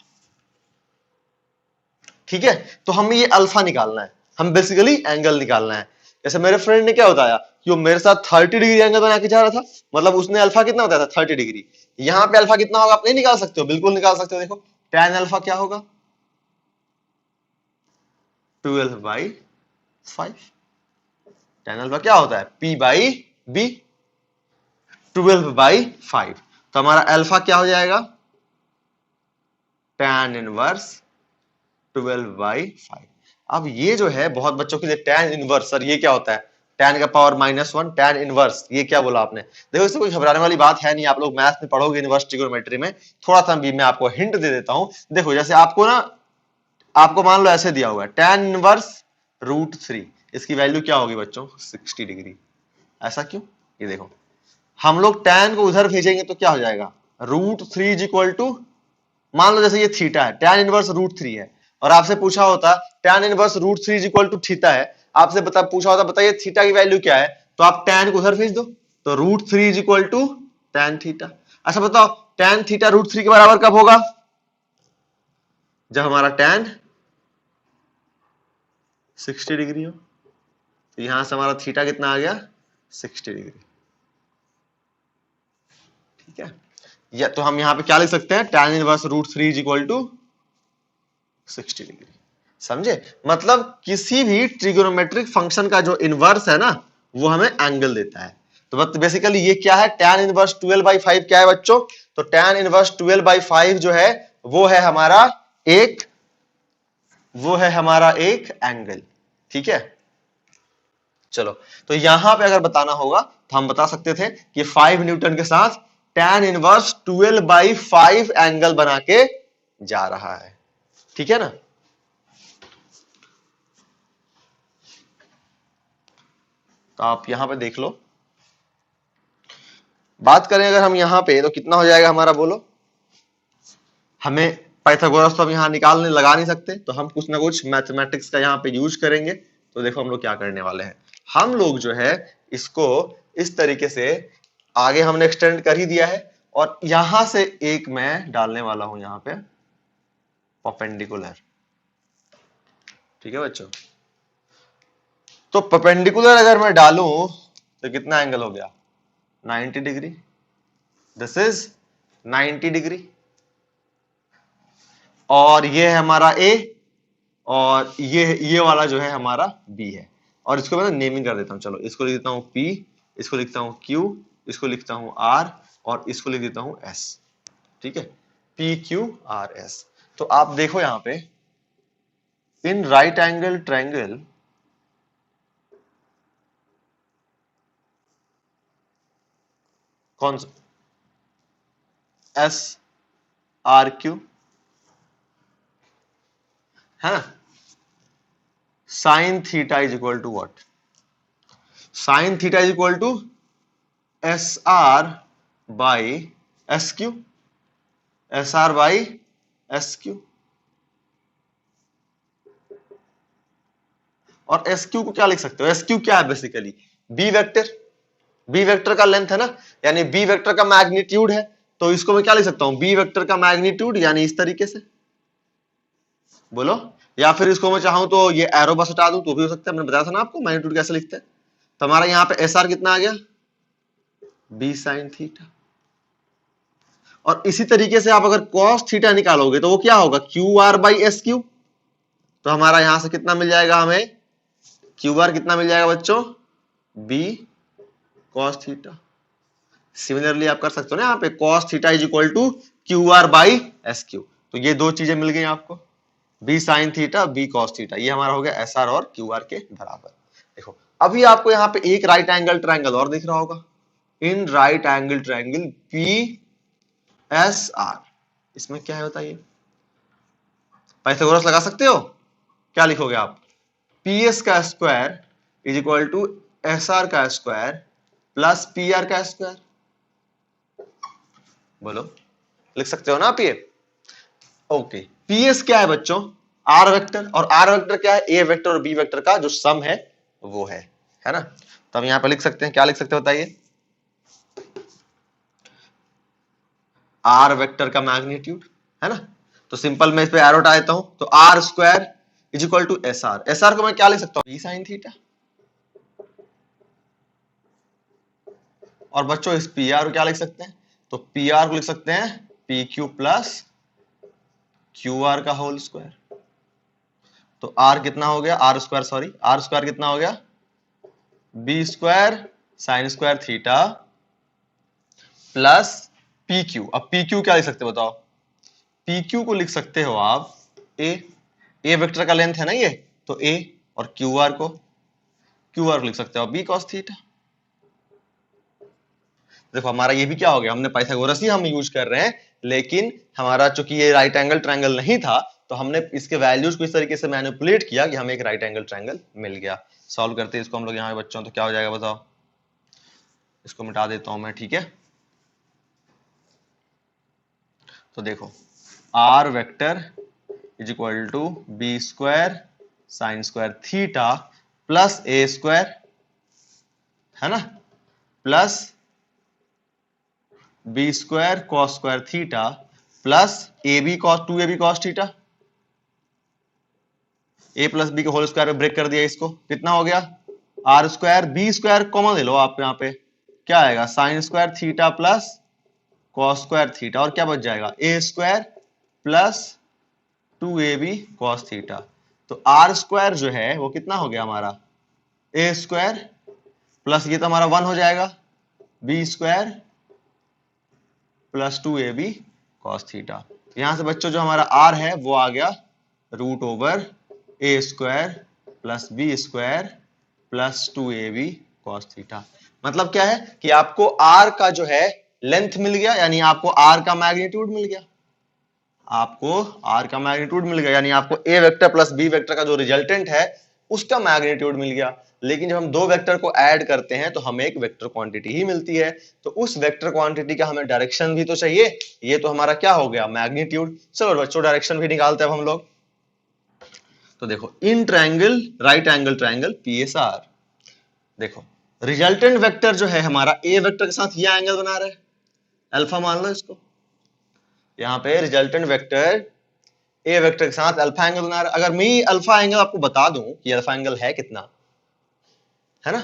ठीक है। तो हमें ये अल्फा निकालना है, हम बेसिकली एंगल निकालना है। जैसे मेरे फ्रेंड ने क्या बताया कि वो मेरे साथ 30 डिग्री एंगल बना के जा रहा था, मतलब उसने अल्फा कितना बताया था 30 डिग्री। यहां पे अल्फा कितना होगा आप नहीं निकाल सकते हो? बिल्कुल निकाल सकते हो। देखो tan अल्फा क्या होगा, 12/5। tan अल्फा क्या होता है, p/b, 12/5। तो हमारा अल्फा क्या हो जाएगा, tan इनवर्स 12/5। अब ये जो है बहुत बच्चों के लिए tan इनवर्स, सर ये क्या होता है, tan का पावर -1 tan इनवर्स, ये क्या बोला आपने? देखो इससे कोई घबराने वाली बात है नहीं, आप लोग मैथ में पढ़ोगे, यूनिवर्स ट्रिग्नोमेट्री में। थोड़ा सा भी मैं आपको हिंट दे देता हूं। देखो जैसे आपको ना आपको मान लो ऐसे दिया हुआ है tan इनवर्स √3, इसकी वैल्यू क्या होगी बच्चों 60 डिग्री। ऐसा क्यों? ये देखो हम लोग tan को उधर भेजेंगे तो क्या हो जाएगा √3 इज इक्वल टू, मान लो जैसे ये थीटा है, tan इनवर्स √3 है और आपसे पूछा होता tan inverse √3 is equal to theta है, आपसे पूछा होता बताइए थीटा की वैल्यू क्या है, तो आप tan को उधर भेज दो तो √3 is equal to tan theta. अच्छा बताओ tan थीटा √3 के बराबर कब होगा? जब हमारा tan 60 डिग्री हो। तो यहां से हमारा थीटा कितना आ गया 60 डिग्री। ठीक है, या तो हम यहां पे क्या लिख सकते हैं tan inverse √3 is equal to 60 degree. समझे? मतलब किसी भी ट्रिगोनोमेट्रिक फंक्शन का जो इनवर्स है ना वो हमें एंगल देता है। तो बेसिकली ये क्या है tan इनवर्स 12/5 क्या है बच्चों? तो tan इनवर्स 12/5 जो है वो है हमारा एक एंगल। ठीक है, चलो तो यहां पे अगर बताना होगा तो हम बता सकते थे कि 5 न्यूटन के साथ tan इनवर्स 12/5 एंगल बना के जा रहा है। ठीक है ना? तो आप यहां पे देख लो, बात करें अगर हम यहां पे तो कितना हो जाएगा हमारा, बोलो। हमें पाइथागोरस तो हम यहां निकालने लगा नहीं सकते, तो हम कुछ ना कुछ मैथमेटिक्स का यहां पे यूज करेंगे। तो देखो हम लोग क्या करने वाले हैं, हम लोग जो है इसको इस तरीके से आगे हमने एक्सटेंड कर ही दिया है और यहां से एक मैं डालने वाला हूं यहां पे परपेंडिकुलर। ठीक है बच्चों, तो परपेंडिकुलर अगर मैं डालूं तो कितना एंगल हो गया 90 डिग्री। दिस इज 90 डिग्री और ये है हमारा ए और ये वाला जो है हमारा बी है। और इसको मैं नेमिंग कर देता हूं, चलो इसको लिख देता हूं पी, इसको लिखता हूं क्यू, इसको लिखता हूं आर और इसको लिख देता हूं एस। ठीक है, पी क्यू आर एस। तो आप देखो यहां पे इन राइट एंगल ट्रायंगल कौन सा एस आर क्यू है ना, sine theta is equal to what, sine theta is equal to S R by S Q, S R by S Q. और एस क्यू को क्या लिख सकते हो, एस क्यू क्या है basically B vector, B vector का लेंथ है ना, यानी बी वेक्टर का मैग्नीट्यूड है। तो इसको मैं क्या लिख सकता हूं बी वेक्टर का मैग्नीट्यूड, यानी इस तरीके से बोलो, या फिर इसको मैं चाहूं तो ये एरो बस हटा दूं तो भी हो सकता है। मैंने बताया था ना आपको मैग्नीट्यूड कैसे लिखते हैं। तो हमारा यहां पे एस आर कितना आ गया बी साइन थीटा। और इसी तरीके से आप अगर कॉस थीटा निकालोगे तो वो क्या होगा Q R by S Q. तो हमारा यहां से कितना मिल जाएगा हमें, क्यू आर कितना मिल जाएगा बच्चों बी कॉस थीटा। सिमिलरली आप कर सकते हो ना यहाँ पे cos theta is equal to Q R by S Q. तो ये दो चीजें मिल गई आपको, B sine theta B cos theta, ये हमारा हो गया एस आर और क्यू आर के बराबर। देखो अभी आपको यहाँ पे एक राइट एंगल ट्रायंगल और दिख रहा होगा, इन right angle triangle P S R, इसमें क्या है बताइए, पाइथागोरस लगा सकते हो। क्या लिखोगे आप, पी एस का square is equal to S R का स्क्वायर प्लस पी आर का स्क्वायर। बोलो लिख सकते हो ना आप ये। ओके, पी एस क्या है बच्चों आर वेक्टर, और आर वेक्टर क्या है ए वेक्टर और बी वेक्टर का जो सम है वो है ना। तो हम यहां पर लिख सकते हैं, क्या लिख सकते हैं बताइए, आर वेक्टर का मैग्नीट्यूड है ना। तो सिंपल मैं इस पे एरो हटा देता हूं, तो R square is equal to S R, S R को मैं क्या लिख सकता हूं बी साइन थीटा। और बच्चों इस पी आर को क्या लिख सकते हैं, तो पी आर को लिख सकते हैं P Q plus Q R का होल स्क्वायर। तो आर कितना हो गया, R square sorry, R square कितना हो गया B square sine square theta plus P Q. अब पी क्यू क्या लिख सकते हो बताओ, पी क्यू को लिख सकते हो आप ए वेक्टर का लेंथ है ना ये, तो ए, और क्यू आर को लिख सकते हो बी कॉस थीटा। देखो हमारा ये भी क्या हो गया, हमने पाइथागोरस ही हम यूज कर रहे हैं, लेकिन हमारा चूंकि ये राइट एंगल ट्रायंगल नहीं था तो हमने इसके वैल्यूज को इस तरीके से मैनिपुलेट किया कि हमें एक राइट एंगल ट्रायंगल मिल गया। सॉल्व करते हैं इसको हम लोग यहाँ पे बच्चों, तो क्या हो जाएगा बताओ। इसको मिटा देता हूं मैं, ठीक है। तो देखो R vector is equal to B square sine square theta plus A square, है ना, plus B square cos square theta plus A B cos 2ab cos theta, A plus B के होल स्क्वायर में ब्रेक कर दिया इसको, कितना हो गया R square, B square common ले लो आप यहाँ पे, क्या आएगा sine square theta plus cos square theta, और क्या बच जाएगा ए square plus 2ab cos theta. तो आर स्क्वायर जो है वो कितना हो गया हमारा ए स्क्वायर प्लस ये तो हमारा 1 हो जाएगा B square plus 2ab cos theta. यहां से बच्चों जो हमारा आर है वो आ गया root over A square plus B square plus 2ab cos theta. मतलब क्या है कि आपको आर का जो है लेंथ मिल गया, यानी आपको आर का मैग्नीट्यूड मिल गया, आपको आर का मैग्नीट्यूड मिल गया, यानी आपको ए वेक्टर प्लस बी वेक्टर का जो रिजल्टेंट है उसका मैग्नीट्यूड मिल गया। लेकिन जब हम दो वेक्टर को ऐड करते हैं तो हमें एक वेक्टर क्वांटिटी ही मिलती है, तो उस वेक्टर क्वांटिटी का हमें डायरेक्शन भी तो चाहिए, ये तो हमारा क्या हो गया मैग्नीट्यूड। चलो बच्चों डायरेक्शन भी निकालते हैं अब हम लोग। तो देखो in triangle right angle triangle PSR, देखो रिजल्टेंट वेक्टर जो है हमारा ए वेक्टर के साथ ये एंगल बना रहा है, अल्फा मान लो इसको, यहाँ पे रिजल्टेंट वेक्टर ए वेक्टर के साथ अल्फा एंगल बना रहा है। अगर मैं अल्फा एंगल आपको बता दूं कि अल्फा एंगल है कितना, है ना,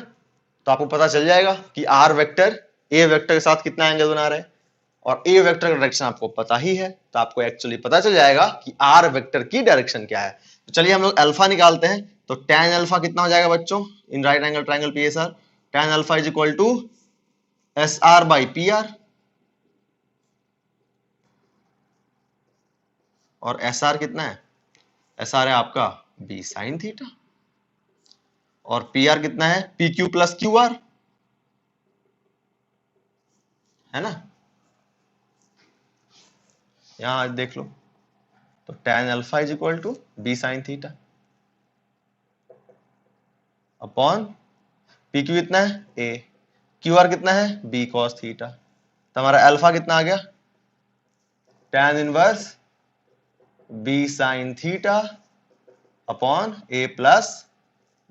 तो आपको पता चल जाएगा कि आर वेक्टर ए वेक्टर के साथ कितना एंगल बना रहा है, और ए वेक्टर का डायरेक्शन आपको पता ही है, तो आपको एक्चुअली पता चल जाएगा कि आर वेक्टर की डायरेक्शन क्या है। तो चलिए हम लोग अल्फा निकालते हैं। तो tan अल्फा कितना हो जाएगा बच्चों in right angle triangle PSR, tan alpha is equal to S R by P R, और एस आर कितना है, एस आर है आपका बी साइन थीटा, और पी आर कितना है P Q plus Q R, है ना, यहां देख लो। तो tan alpha is equal to B sine theta upon P Q कितना है ए, क्यू आर कितना है बी कॉस थीटा। तो हमारा अल्फा कितना आ गया tan inverse B sine theta upon A plus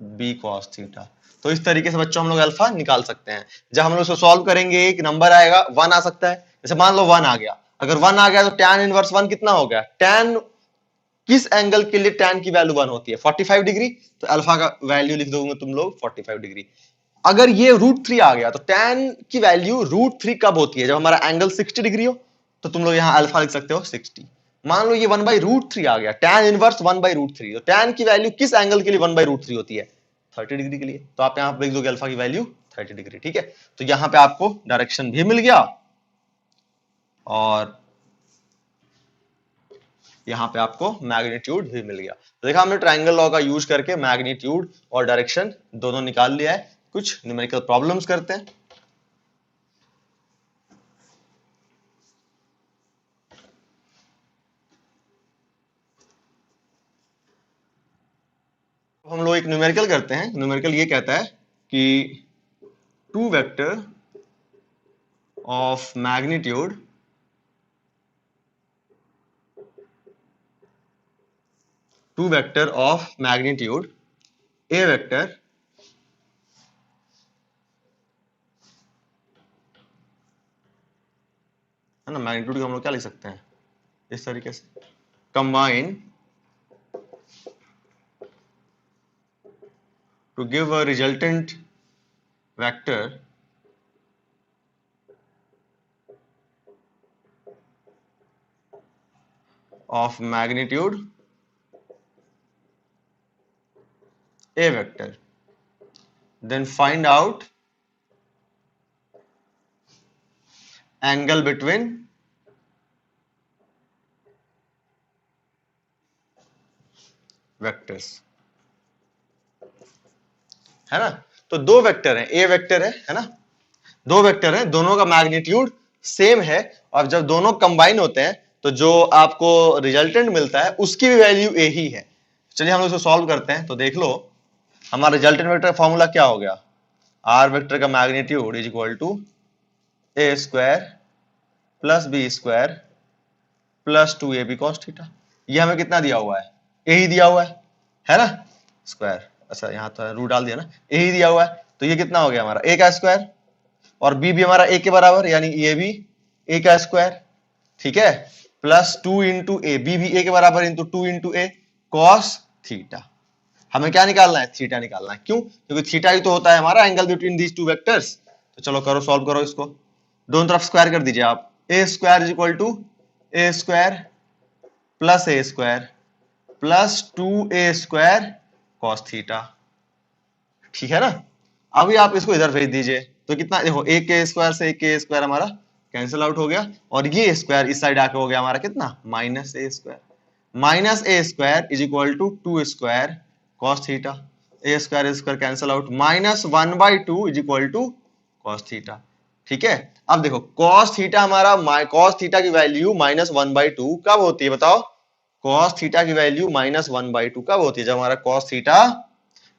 B cos theta. तो इस तरीके से बच्चों हम लोग अल्फा निकाल सकते हैं। जब हम लोग इसको सॉल्व करेंगे एक नंबर आएगा 1 आ सकता है, जैसे मान लो 1 आ गया, अगर 1 आ गया तो tan इनवर्स 1 कितना हो गया, tan किस एंगल के लिए tan की वैल्यू 1 होती है 45 डिग्री, तो अल्फा का वैल्यू लिख दोगे तुम लोग 45 डिग्री। अगर ये √3 आ गया तो tan की वैल्यू √3 कब होती है, जब हमारा एंगल 60 डिग्री हो, तो तुम लोग यहां अल्फा लिख सकते हो 60। मान लो ये 1/√3 आ गया, tan इनवर्स 1/√3, तो tan की वैल्यू किस एंगल के लिए 1/√3 होती है 30 डिग्री के लिए, तो आप यहां पर लिख दोगे अल्फा की वैल्यू 30 डिग्री, ठीक है। तो यहां पे आपको डायरेक्शन भी मिल गया और यहां पे आपको मैग्नीट्यूड भी मिल गया। तो देखा हमने ट्रायंगल लॉ का यूज करके मैग्नीट्यूड और डायरेक्शन दोनों निकाल लिया है। कुछ न्यूमेरिकल प्रॉब्लम्स करते हैं। हम लोग एक न्यूमेरिकल करते हैं। न्यूमेरिकल ये कहता है कि two vector of magnitude A vector है ना, मैग्नीट्यूड को हम लोग क्या लिख सकते हैं इस तरीके से, combine to give a resultant vector of magnitude a vector, then find out angle between vectors, है ना। तो दो वेक्टर हैं, ए वेक्टर है ना, दो वेक्टर हैं, दोनों का मैग्नीट्यूड सेम है, और जब दोनों कंबाइन होते हैं तो जो आपको रिजल्टेंट मिलता है उसकी भी वैल्यू ए ही है। चलिए हम लोग इसको सॉल्व करते हैं। तो देख लो हमारा रिजल्टेंट वेक्टर का फॉर्मूला क्या हो गया, आर वेक्टर का magnitude is equal to A square plus B square plus 2ab cos theta. ये हमें कितना दिया हुआ है, ए ही दिया हुआ है ना, स्क्वायर, अच्छा यहाँ तो रूट डाल दिया ना, ए ही दिया हुआ है, तो ये कितना हो गया हमारा ए का स्क्वायर, और बी भी हमारा ए के बराबर, यानी ये भी ए का स्क्वायर, ठीक है, प्लस 2 इंटू ए, बी भी ए के बराबर इंटू 2 इंटू ए कॉस थीटा। हमें क्या निकालना है, थीटा निकालना है। क्यों, क्योंकि थीटा ही तो होता है हमारा angle between these two vectors. तो चलो करो, सॉल्व करो इसको, दोनों तरफ स्क्वायर कर दीजिए आप। A square is equal to A square plus A square plus 2a square cos theta, ठीक है ना। अभी आप इसको इधर भेज दीजिए, तो कितना, देखो ए के स्क्वायर से के स्क्वायर हमारा कैंसिल आउट हो गया, और ये स्क्वायर इस साइड आके हो गया हमारा कितना, minus A square is equal to 2 square cos theta, A square cancel out, minus 1/2 is equal to cos theta, ठीक है। अब देखो कॉस थीटा हमारा, कॉस थीटा की वैल्यू माइनस 1/2 कब होती है बताओ, कॉस थीटा की वैल्यू माइनस 1/2 कब होती है, जब हमारा कॉस थीटा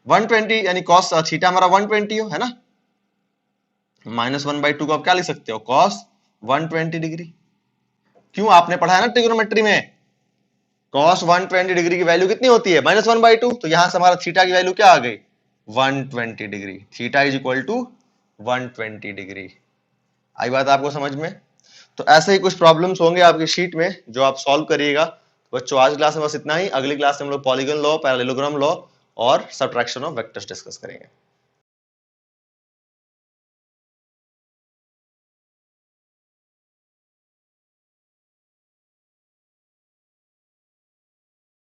120, यानी कॉस थीटा हमारा 120 हो, है ना। माइनस 1/2 को आप क्या लिख सकते हो, कॉस 120 डिग्री। क्यों, आपने पढ़ा है ना ट्रिग्नोमेट्री में, कॉस 120 डिग्री की वैल्यू कितनी होती है, माइनस 1/2, तो यहां से हमारा थीटा की वैल्यू क्या आ गई, 120 degree, theta is equal to 120 degree. आई बात आपको समझ में। तो ऐसे ही कुछ प्रॉब्लम्स होंगे आपकी शीट में जो आप सॉल्व करिएगा। बच्चों आज क्लास में बस इतना ही, अगली क्लास में हम लोग पॉलीगन लॉ, पैरेललोग्राम लॉ और सबट्रैक्शन ऑफ वेक्टर्स डिस्कस करेंगे।